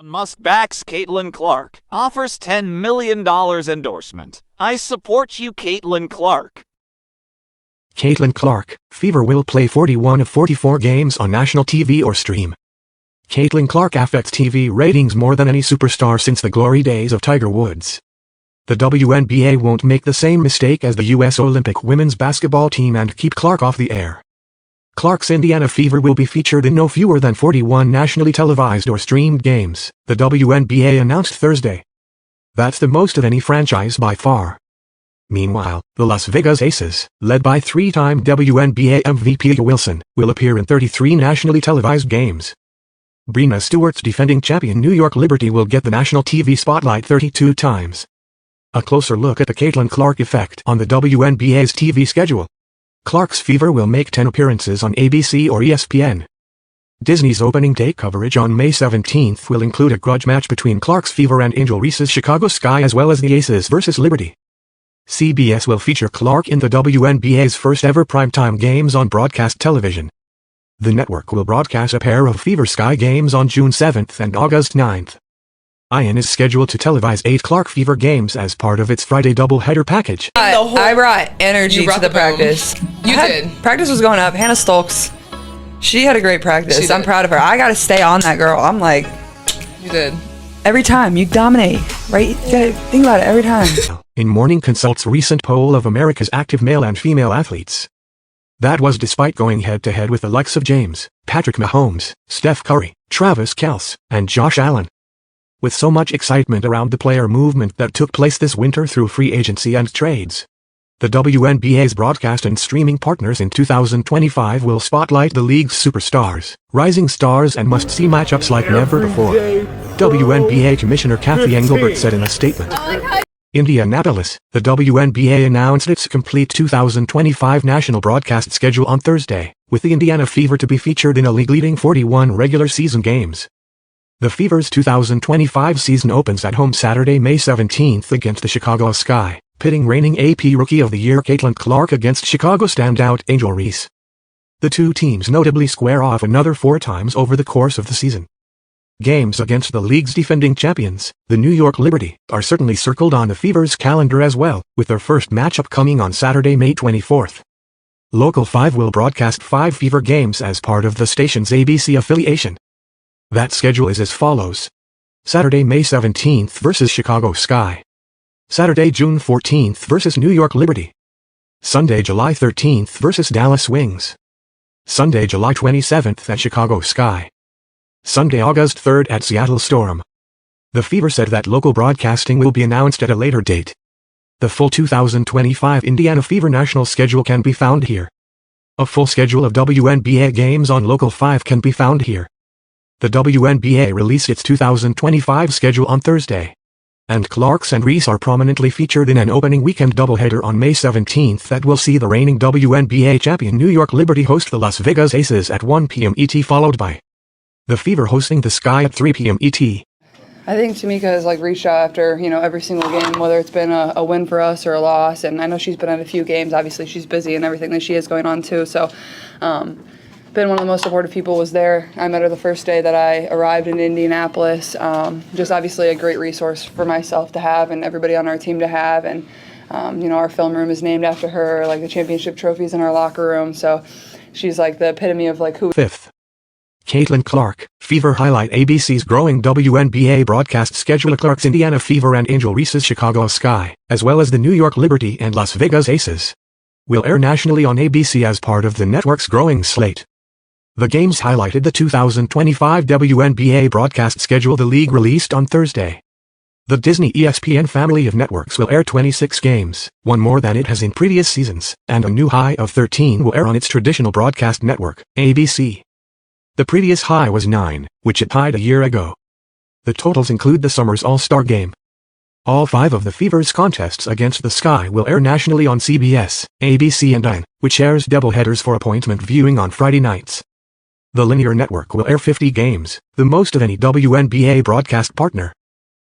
Musk backs Caitlin Clark, offers $10 million endorsement. I support you, Caitlin Clark. Caitlin Clark, Fever will play 41 of 44 games on national TV or stream. Caitlin Clark affects TV ratings more than any superstar since the glory days of Tiger Woods. The WNBA won't make the same mistake as the U.S. Olympic women's basketball team and keep Clark off the air. Clark's Indiana Fever will be featured in no fewer than 41 nationally televised or streamed games, the WNBA announced Thursday. That's the most of any franchise by far. Meanwhile, the Las Vegas Aces, led by three-time WNBA MVP Wilson, will appear in 33 nationally televised games. Breanna Stewart's defending champion New York Liberty will get the national TV spotlight 32 times. A closer look at the Caitlin Clark effect on the WNBA's TV schedule. Clark's Fever will make 10 appearances on ABC or ESPN. Disney's opening day coverage on May 17th will include a grudge match between Clark's Fever and Angel Reese's Chicago Sky as well as the Aces vs. Liberty. CBS will feature Clark in the WNBA's first ever primetime games on broadcast television. The network will broadcast a pair of Fever Sky games on June 7th and August 9th. ION is scheduled to televise 8 Clark Fever games as part of its Friday doubleheader package. I brought energy to the practice. You did. Practice was going up. Hannah Stokes, she had a great practice. I'm proud of her. I got to stay on that girl. I'm like, You did. every time you dominate, right? You gotta think about it every time. In Morning Consult's recent poll of America's active male and female athletes. That was despite going head-to-head with the likes of James, Patrick Mahomes, Steph Curry, Travis Kelce, and Josh Allen. With so much excitement around the player movement that took place this winter through free agency and trades. The WNBA's broadcast and streaming partners in 2025 will spotlight the league's superstars, rising stars and must-see matchups like never before. WNBA Commissioner Kathy Engelbert said in a statement. Indianapolis, the WNBA announced its complete 2025 national broadcast schedule on Thursday, with the Indiana Fever to be featured in a league-leading 41 regular season games. The Fever's 2025 season opens at home Saturday, May 17th against the Chicago Sky, pitting reigning AP Rookie of the Year Caitlin Clark against Chicago standout Angel Reese. The two teams notably square off another 4 times over the course of the season. Games against the league's defending champions, the New York Liberty, are certainly circled on the Fever's calendar as well, with their first matchup coming on Saturday, May 24th. Local 5 will broadcast 5 Fever games as part of the station's ABC affiliation. That schedule is as follows. Saturday, May 17th versus Chicago Sky. Saturday, June 14th versus New York Liberty. Sunday, July 13th versus Dallas Wings. Sunday, July 27th at Chicago Sky. Sunday, August 3rd at Seattle Storm. The Fever said that local broadcasting will be announced at a later date. The full 2025 Indiana Fever national schedule can be found here. A full schedule of WNBA games on Local 5 can be found here. The WNBA released its 2025 schedule on Thursday. And Clark's and Reese are prominently featured in an opening weekend doubleheader on May 17th that will see the reigning WNBA champion New York Liberty host the Las Vegas Aces at 1 p.m. ET, followed by the Fever hosting the Sky at 3 p.m. ET. I think Tamika has reached out after, every single game, whether it's been a win for us or a loss. And I know she's been at a few games. Obviously, she's busy and everything that she has going on too. So, been one of the most supportive people, was there. I met her the first day that I arrived in Indianapolis. Just obviously a great resource for myself to have and everybody on our team to have. And, our film room is named after her, the championship trophies in our locker room. So she's the epitome of who. 5th. Caitlin Clark, Fever highlight ABC's growing WNBA broadcast schedule. Clark's Indiana Fever and Angel Reese's Chicago Sky, as well as the New York Liberty and Las Vegas Aces, will air nationally on ABC as part of the network's growing slate. The games highlighted the 2025 WNBA broadcast schedule the league released on Thursday. The Disney ESPN family of networks will air 26 games, one more than it has in previous seasons, and a new high of 13 will air on its traditional broadcast network, ABC. The previous high was 9, which it tied a year ago. The totals include the summer's All-Star Game. All 5 of the Fever's contests against the Sky will air nationally on CBS, ABC and ION, which airs doubleheaders for appointment viewing on Friday nights. The linear network will air 50 games, the most of any WNBA broadcast partner.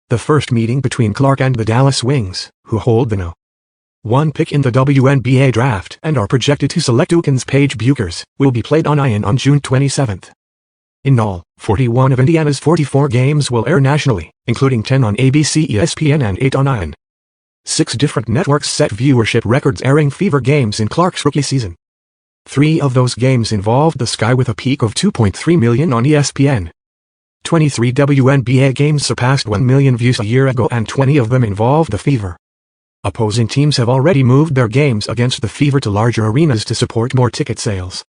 The first meeting between Clark and the Dallas Wings, who hold the No. 1 pick in the WNBA draft and are projected to select Duke's Paige Buchers, will be played on ION on June 27th. In all, 41 of Indiana's 44 games will air nationally, including 10 on ABC, ESPN, and 8 on ION. 6 different networks set viewership records airing Fever games in Clark's rookie season. 3 of those games involved the Sky with a peak of 2.3 million on ESPN. 23 WNBA games surpassed 1 million views a year ago, and 20 of them involved the Fever. Opposing teams have already moved their games against the Fever to larger arenas to support more ticket sales.